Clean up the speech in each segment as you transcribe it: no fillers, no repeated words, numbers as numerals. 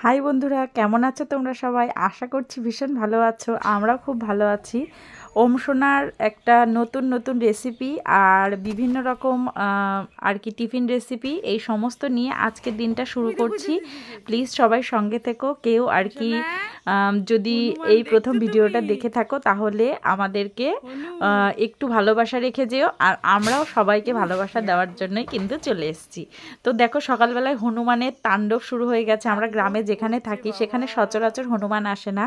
High বন্ধুরা, কেমন আছো তোমরা সবাই? আশা করছি ভীষণ ভালো আছো। আমরাও খুব ভালো আছি। ওম সোনার একটা নতুন নতুন রেসিপি আর বিভিন্ন রকম আর কি টিফিন রেসিপি এই সমস্ত নিয়ে আজকের দিনটা শুরু করছি। প্লিজ সবাই সঙ্গে থেকো। কেউ আর কি যদি এই প্রথম ভিডিওটা দেখে থাকো তাহলে আমাদেরকে একটু ভালোবাসা রেখে যেও। আর আমরাও সবাইকে ভালোবাসা দেওয়ার জন্যই কিন্তু চলে এসেছি। তো দেখো সকালবেলায় হনুমানের তাণ্ডব শুরু হয়ে গেছে। আমরা গ্রামে যেখানে থাকি সেখানে সচরাচর হনুমান আসে না,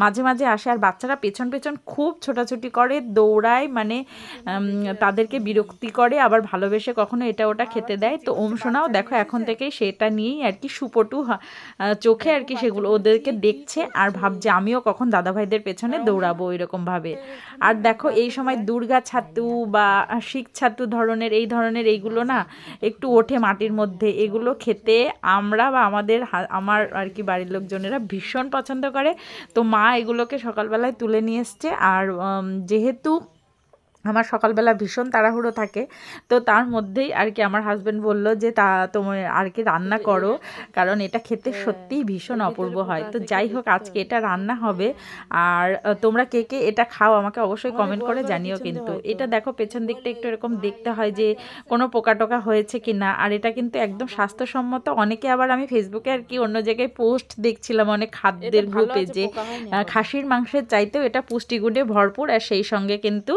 মাঝে মাঝে আসে। আর বাচ্চারা পেছন পেছন খুব ছোটাছুটি করে, দৌড়ায়, মানে তাদেরকে বিরক্তি করে, আবার ভালোবেসে কখনো এটা ওটা খেতে দেয়। তো ওম সোনাও দেখো এখন থেকেই সেটা নিয়েই আর কি সুপটু চোখে আর কি সেগুলো ওদেরকে দেখছে আর ভাবছে আমিও কখন দাদাভাইদের পেছনে দৌড়াবো এরকমভাবে। আর দেখো এই সময় দুর্গা ছাতু বা শিখ ছাতু ধরনের এই ধরনের এইগুলো না একটু ওঠে মাটির মধ্যে, এগুলো খেতে আমরা বা আমার আর কি বাড়ির লোকজনেরা ভীষণ পছন্দ করে। তো মা এগুলোকে সকালবেলায় তুলে নিয়ে এসছে। আর যেহেতু আমার সকালবেলা ভীষণ তাড়াহুড়ো থাকে, তো তার মধ্যেই আর কি আমার হাজব্যান্ড বললো যে তা তুমি আর কি রান্না করো, কারণ এটা খেতে সত্যিই ভীষণ অপূর্ব হয়। তো যাই হোক আজকে এটা রান্না হবে। আর তোমরা কে কে এটা খাও আমাকে অবশ্যই কমেন্ট করে জানিও। কিন্তু এটা দেখো পেছন দিকটা একটু এরকম দেখতে হয় যে কোনো পোকা টোকা হয়েছে কি না। আর এটা কিন্তু একদম স্বাস্থ্যসম্মত। অনেকে আবার আমি ফেসবুকে আর কি অন্য জায়গায় পোস্ট দেখছিলাম অনেক খাদ্যের গ্রুপে যে খাসির মাংসের চাইতেও এটা পুষ্টিগুণে ভরপুর, আর সেই সঙ্গে কিন্তু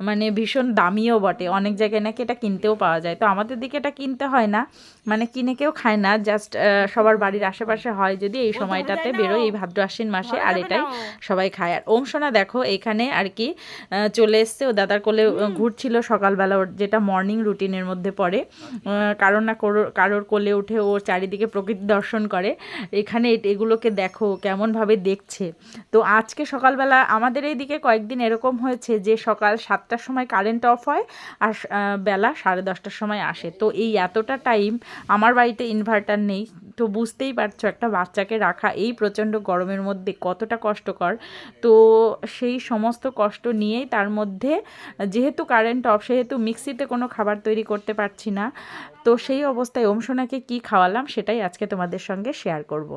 মানে ভীষণ দামিও বটে। অনেক জায়গায় নাকি এটা কিনতেও পাওয়া যায়। তো আমাদের দিকে এটা কিনতে হয় না, মানে কিনে কেউ খায় না, জাস্ট সবার বাড়ির আশেপাশে হয় যদি এই সময়টাতে বেরোয়, এই ভাদ্র আশ্বিন মাসে। আর এটাই সবাই খায়। আর ওম সোনা দেখো এখানে আর কি চলে এসছে, ও দাদার কোলে ঘুরছিল সকালবেলা, ওর যেটা মর্নিং রুটিনের মধ্যে পড়ে। কারোর না কারোর কোলে উঠে ও চারিদিকে প্রকৃতি দর্শন করে। এখানে এগুলোকে দেখো কেমনভাবে দেখছে। তো আজকে সকালবেলা আমাদের এইদিকে কয়েকদিন এরকম হয়েছে যে সকাল 7টার সময় কারেন্ট অফ হয় আর বেলা 10:30টার সময় আসে। তো এই এতটা টাইম আমার বাড়িতে ইনভার্টার নেই। তো বুঝতেই পারছো একটা বাচ্চাকে রাখা এই প্রচণ্ড গরমের মধ্যে কতটা কষ্টকর। তো সেই সমস্ত কষ্ট নিয়েই তার মধ্যে যেহেতু কারেন্ট অফ, সেহেতু মিক্সিতে কোনো খাবার তৈরি করতে পারছি না। তো সেই অবস্থায় ওম সোনাকে কী খাওয়ালাম সেটাই আজকে তোমাদের সঙ্গে শেয়ার করব।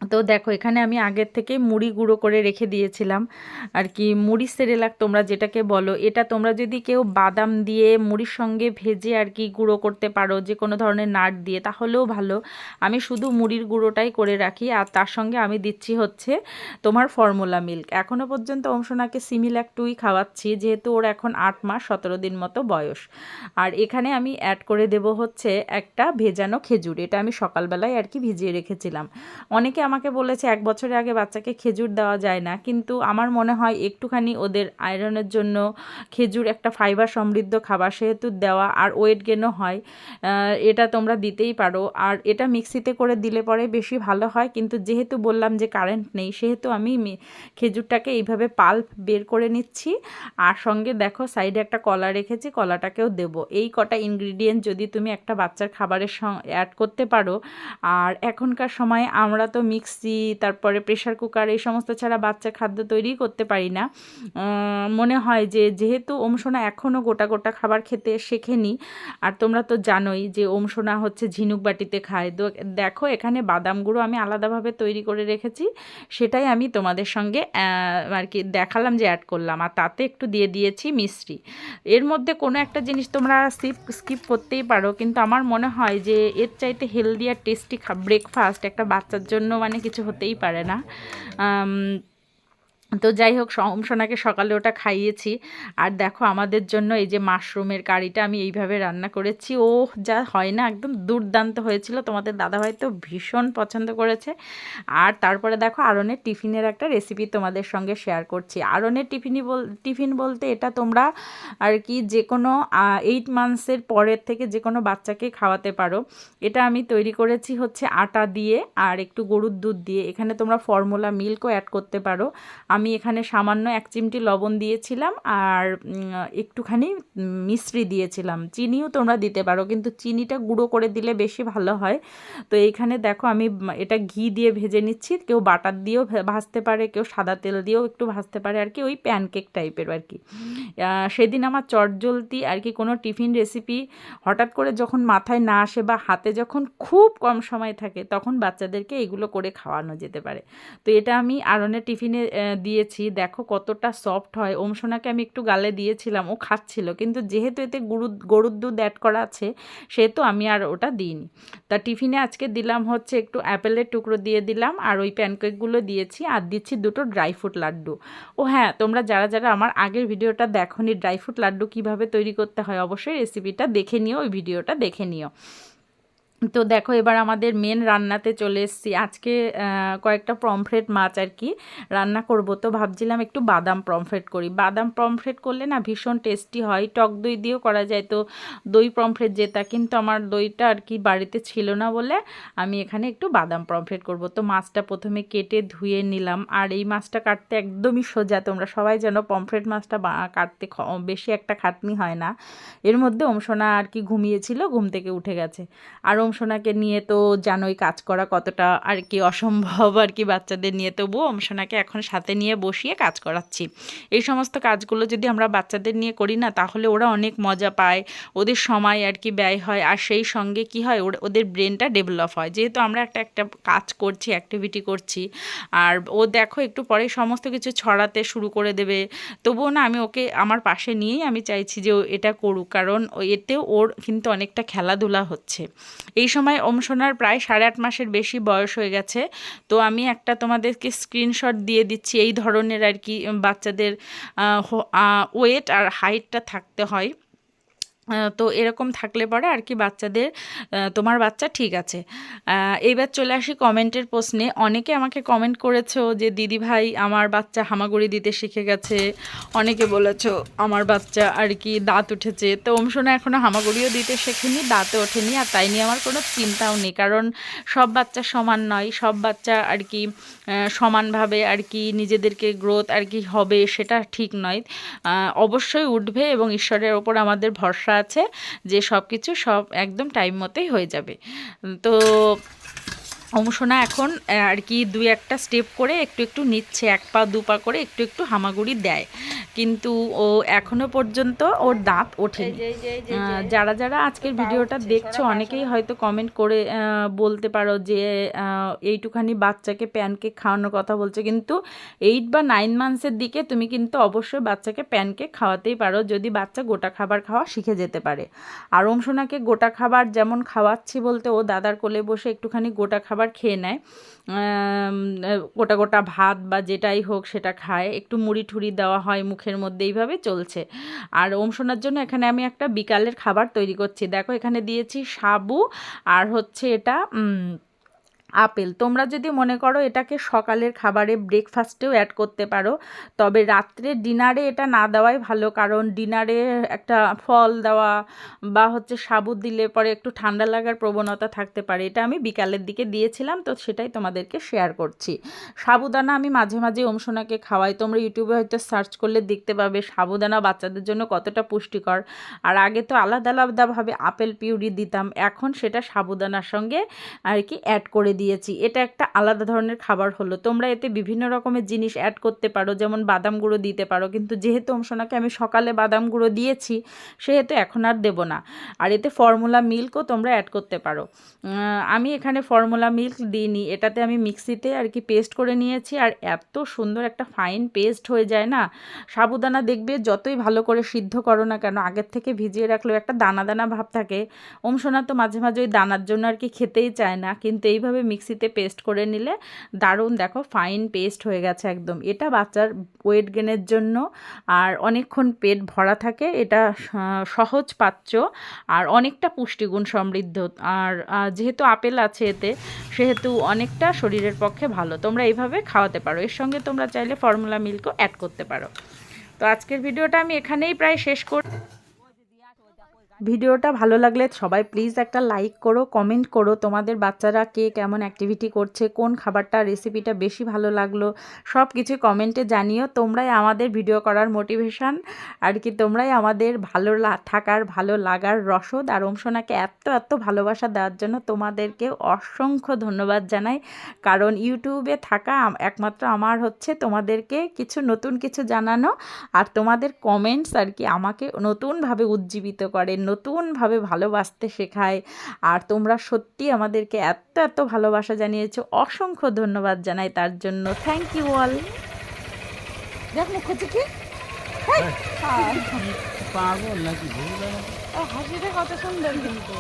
তো দেখো এখানে আমি আগের থেকে মুড়ি গুঁড়ো করে রেখে দিয়েছিলাম আর কি, মুড়ি সেরেলাক তোমরা যেটাকে বলো। এটা তোমরা যদি কেউ বাদাম দিয়ে মুড়ির সঙ্গে ভেজে আর কি গুঁড়ো করতে পারো, যে কোনো ধরনের নাট দিয়ে, তাহলেও ভালো। আমি শুধু মুড়ির গুঁড়োটাই করে রাখি। আর তার সঙ্গে আমি দিচ্ছি হচ্ছে তোমার ফর্মুলা মিল্ক। এখনও পর্যন্ত অংশনাকে সিমিলাক টুই খাওয়াচ্ছি, যেহেতু ওর এখন 8 মাস 17 দিন মতো বয়স। আর এখানে আমি অ্যাড করে দেব হচ্ছে একটা ভেজানো খেজুর। এটা আমি সকালবেলায় আর কি ভিজিয়ে রেখেছিলাম। অনেকে আমাকে বলেছে 1 বছরের আগে বাচ্চাকে খেজুর দেওয়া যায় না, কিন্তু আমার মনে হয় একটুখানি ওদের আয়রনের জন্য খেজুর একটা ফাইবার সমৃদ্ধ খাবার, সেহেতু দেওয়া। আর ওয়েট গেনও হয়, এটা তোমরা দিতেই পারো। আর এটা মিক্সিতে করে দিলে পরে বেশি ভালো হয়। কিন্তু যেহেতু বললাম যে কারেন্ট নেই, সেহেতু আমি খেজুরটাকে এইভাবে পাল্প বের করে নিচ্ছি। আর সঙ্গে দেখো সাইডে একটা কলা রেখেছি, কলাটাকেও দেবো। এই কটা ইনগ্রিডিয়েন্ট যদি তুমি একটা বাচ্চার খাবারের সঙ্গে অ্যাড করতে পারো। আর এখনকার সময় আমরা তো মিক্সি, তারপরে প্রেশার কুকার এই সমস্ত ছাড়া বাচ্চা খাদ্য তৈরি করতে পারি না। মনে হয় যে যেহেতু ওম সোনা এখনও গোটা গোটা খাবার খেতে শেখেনি। আর তোমরা তো জানোই যে ওম সোনা হচ্ছে ঝিনুক বাটিতে খায়। তো দেখো এখানে বাদাম গুঁড়ো আমি আলাদাভাবে তৈরি করে রেখেছি, সেটাই আমি তোমাদের সঙ্গে আর কি দেখালাম যে অ্যাড করলাম। আর তাতে একটু দিয়ে দিয়েছি মিষ্টি। এর মধ্যে কোনো একটা জিনিস তোমরা স্কিপ করতেই পারো, কিন্তু আমার মনে হয় যে এর চাইতে হেলদি আর টেস্টি ব্রেকফাস্ট একটা বাচ্চার জন্য মানে কিছু হতেই পারে না। তো যাই হোক সোনাকে সকালে ওটা খাইয়েছি। আর দেখো আমাদের জন্য এই যে মাশরুমের কারিটা আমি এইভাবে রান্না করেছি, ও যা হয় না একদম দুর্দান্ত হয়েছিল। তোমাদের দাদাভাই তো ভীষণ পছন্দ করেছে। আর তারপরে দেখো আরনের টিফিনের একটা রেসিপি তোমাদের সঙ্গে শেয়ার করছি। আরনের টিফিন বলতে এটা তোমরা আর কি যে কোনো 8 মান্থসের পরের থেকে যে কোনো বাচ্চাকে খাওয়াতে পারো। এটা আমি তৈরি করেছি হচ্ছে আটা দিয়ে আর একটু গরুর দুধ দিয়ে। এখানে তোমরা ফর্মুলা মিল্কও অ্যাড করতে পারো। আমি আমি এখানে সামান্য 1 চিমটি লবণ দিয়েছিলাম আর একটুখানি মিশ্রি দিয়েছিলাম। চিনিও তোমরা দিতে পারো, কিন্তু চিনিটা গুঁড়ো করে দিলে বেশি ভালো হয়। তো এইখানে দেখো আমি এটা ঘি দিয়ে ভেজে নিচ্ছি। কেউ বাটার দিয়েও ভাজতে পারে, কেউ সাদা তেল দিয়েও একটু ভাজতে পারে আর কি, ওই প্যানকেক টাইপের আর কি। সেদিন আমার চটজলদি আর কি কোনো টিফিন রেসিপি হঠাৎ করে যখন মাথায় না আসে বা হাতে যখন খুব কম সময় থাকে, তখন বাচ্চাদেরকে এগুলো করে খাওয়ানো যেতে পারে। তো এটা আমি আরনের টিফিনে দিয়েছি। দেখো কতটা সফট হয়। ওমসোনাকে আমি একটু গালে দিয়েছিলাম, ও খাচ্ছিল, কিন্তু যেহেতু এতে গরুর দুধ অ্যাড করা আছে সেহেতু আমি আর ওটা দিইনি। তা টিফিনে আজকে দিলাম হচ্ছে একটু অ্যাপেলের টুকরো দিয়ে দিলাম, আর ওই প্যানকেকগুলো দিয়েছি, আর দিচ্ছি 2টো ড্রাই ফ্রুট লাড্ডু। ও হ্যাঁ, তোমরা যারা যারা আমার আগের ভিডিওটা দেখোনি ড্রাই ফ্রুট লাড্ডু কীভাবে তৈরি করতে হয়, অবশ্যই রেসিপিটা দেখে নিও, ওই ভিডিওটা দেখে নিও। তো দেখো এবার আমাদের মেন রান্নাতে চলে এসেছি। আজকে কয়েকটা পমফ্রেট মাছ আর কি রান্না করব। তো ভাবছিলাম একটু বাদাম পমফ্রেট করি। বাদাম পমফ্রেট করলে না ভীষণ টেস্টি হয়, টক দই দিয়েও করা যায়। তো দই পমফ্রেট যেটা, কিন্তু আমার দইটা আর কি বাড়িতে ছিল না বলে আমি এখানে একটু বাদাম পমফ্রেট করব। তো মাছটা প্রথমে কেটে ধুয়ে নিলাম, আর এই মাছটা কাটতে একদমই সোজা। তোমরা সবাই জানো পমফ্রেট মাছটা কাটতে বেশি একটা খাটনি হয় না। এর মধ্যে ওমসোনা আর কি ঘুমিয়েছিল, ঘুম থেকে উঠে গেছে। আর ওমসোনাকে নিয়ে তো জানোই কাজ করা কতটা আর কি অসম্ভব আর কি বাচ্চাদের নিয়ে, তবুও ওমসোনাকে এখন সাথে নিয়ে বসিয়ে কাজ করাচ্ছি। এই সমস্ত কাজগুলো যদি আমরা বাচ্চাদের নিয়ে করি না, তাহলে ওরা অনেক মজা পায়, ওদের সময় আর কি ব্যয় হয়, আর সেই সঙ্গে কি হয় ওদের ব্রেনটা ডেভেলপ হয়। যেহেতু আমরা একটা কাজ করছি, অ্যাক্টিভিটি করছি, আর ও দেখো একটু পরে সমস্ত কিছু ছড়াতে শুরু করে দেবে। তবুও না আমি ওকে আমার পাশে নিয়েই আমি চাইছি যে ও এটা করুক, কারণ এতেও ওর কিন্তু অনেকটা খেলাধুলা হচ্ছে। এই সময় ওমসোনার প্রায় 8.5 মাসের বেশি বয়স হয়ে গেছে। তো আমি একটা তোমাদেরকে স্ক্রিনশট দিয়ে দিচ্ছি, এই ধরনের আর কি বাচ্চাদের ওয়েট আর হাইটটা থাকতে হয়। তো এরকম থাকলে পরে আর কি বাচ্চাদের তোমার বাচ্চা ঠিক আছে। এইবার চলে আসি কমেন্টের প্রশ্নে। অনেকে আমাকে কমেন্ট করেছো যে দিদি ভাই আমার বাচ্চা হামাগুড়ি দিতে শিখে গেছে, অনেকে বলেছো আমার বাচ্চা আর কি দাঁত উঠেছে। তো ওমসোনা এখনও হামাগুড়িও দিতে শেখেনি, দাঁতে ওঠেনি, আর তাই নিয়ে আমার কোনো চিন্তাও নেই, কারণ সব বাচ্চা সমান নয়, সব বাচ্চা আর কি সমানভাবে আর কি নিজেদেরকে গ্রোথ আর কি হবে সেটা ঠিক নয়। অবশ্যই উঠবে, এবং ঈশ্বরের ওপর আমাদের ভরসা আছে যে সব কিছু সব একদম টাইম মতোই হয়ে যাবে। তো ওমসোনা এখন আর কি 2-1টা স্টেপ করে একটু একটু নিচ্ছে, 1 পা 2 পা করে একটু একটু হামাগুড়ি দেয়, কিন্তু ও এখনো পর্যন্ত ওর দাঁত ওঠেনি। যারা যারা আজকের ভিডিওটা দেখছো অনেকেই হয়তো কমেন্ট করে বলতে পারো যে এইটুখানি বাচ্চাকে প্যানকেক খাওয়ানোর কথা বলছে, কিন্তু 8 বা 9 মান্থসের দিকে তুমি কিন্তু অবশ্যই বাচ্চাকে প্যানকেক খাওয়াতেই পারো, যদি বাচ্চা গোটা খাবার খাওয়া শিখে যেতে পারে। আর ওমসোনাকে গোটা খাবার যেমন খাওয়াচ্ছি বলতে, ও দাদার কোলে বসে একটুখানি গোটা খাবার খেয়ে নেয়, গোটা গোটা ভাত বা যেটাই হোক সেটা খায়, একটু মুড়ি ঠুড়ি দেওয়া হয় মুখের মধ্যে, এইভাবে চলছে। আর ওমসোনার জন্য এখানে আমি একটা বিকালের খাবার তৈরি করছি। দেখো এখানে দিয়েছি সাবু, আর হচ্ছে এটা আপেল। তোমরা যদি মনে করো এটাকে সকালের খাবারে ব্রেকফাস্টেও অ্যাড করতে পারো, তবে রাত্রে ডিনারে এটা না দেওয়াই ভালো, কারণ ডিনারে একটা ফল দেওয়া বা হচ্ছে সাবু দিলে পরে একটু ঠান্ডা লাগার প্রবণতা থাকতে পারে। এটা আমি বিকালের দিকে দিয়েছিলাম, তো সেটাই তোমাদেরকে শেয়ার করছি। সাবুদানা আমি মাঝে মাঝে ওমসোনাকে খাওয়াই, তোমরা ইউটিউবে হয়তো সার্চ করলে দেখতে পাবে সাবুদানা বাচ্চাদের জন্য কতটা পুষ্টিকর। আর আগে তো আলাদা আলাদাভাবে আপেল পিউরি দিতাম, এখন সেটা সাবুদানার সঙ্গে আর কি অ্যাড করে দিয়েছি। এটা একটা আলাদা ধরনের খাবার হলো। তোমরা এতে বিভিন্ন রকমের জিনিস অ্যাড করতে পারো, যেমন বাদাম গুঁড়ো দিতে পারো, কিন্তু যেহেতু ওমসোনাকে আমি সকালে বাদাম গুঁড়ো দিয়েছি সেহেতু এখন আর দেবো না। আর এতে ফর্মুলা মিল্কও তোমরা অ্যাড করতে পারো। আমি এখানে ফর্মুলা মিল্ক দিইনি, এটাতে আমি মিক্সিতে আর কি পেস্ট করে নিয়েছি, আর এত সুন্দর একটা ফাইন পেস্ট হয়ে যায় না। সাবুদানা দেখবে যতই ভালো করে সিদ্ধ করো না কেন, আগের থেকে ভিজিয়ে রাখলেও একটা দানা দানা ভাব থাকে। ওমসোনা তো মাঝে মাঝে ওই দানার জন্য আর কি খেতেই চায় না, কিন্তু এইভাবে মিক্সিতে পেস্ট করে নিলে দারুণ দেখো ফাইন পেস্ট হয়ে গেছে একদম। এটা বাচ্চার ওয়েট গেনের জন্য, আর অনেকক্ষণ পেট ভরা থাকে, এটা সহজ পাচ্য, আর অনেকটা পুষ্টিগুণ সমৃদ্ধ। আর যেহেতু আপেল আছে এতে, সেহেতু অনেকটা শরীরের পক্ষে ভালো। তোমরা এইভাবে খাওয়াতে পারো, এর সঙ্গে তোমরা চাইলে ফর্মুলা মিল্কও অ্যাড করতে পারো। তো আজকের ভিডিওটা আমি এখানেই প্রায় শেষ করি। ভিডিওটা ভালো লাগলে সবাই প্লিজ একটা লাইক করো, কমেন্ট করো তোমাদের বাচ্চারা কে কেমন অ্যাক্টিভিটি করছে, কোন খাবারটা রেসিপিটা বেশি ভালো লাগলো, সব কিছু কমেন্টে জানিও। তোমরাই আমাদের ভিডিও করার মোটিভেশন, আর কি তোমরাই আমাদের ভালো থাকার ভালো লাগার রসদ। আর ওমসোনাকে এত এত ভালোবাসা দেওয়ার জন্য তোমাদেরকে অসংখ্য ধন্যবাদ জানাই, কারণ ইউটিউবে থাকা একমাত্র আমার হচ্ছে তোমাদেরকে কিছু নতুন কিছু জানানো, আর তোমাদের কমেন্টস আর কি আমাকে নতুনভাবে উজ্জীবিত করে, নতুনভাবে ভালোবাসতে শেখায়। আর তোমরা সত্যি আমাদেরকে এত এত ভালোবাসা জানিয়েছো, অসংখ্য ধন্যবাদ জানাই তার জন্য। Thank you all. দেখ মুখ হচ্ছে কি পারবো নাকি হাসিটা কত সুন্দর কিন্তু।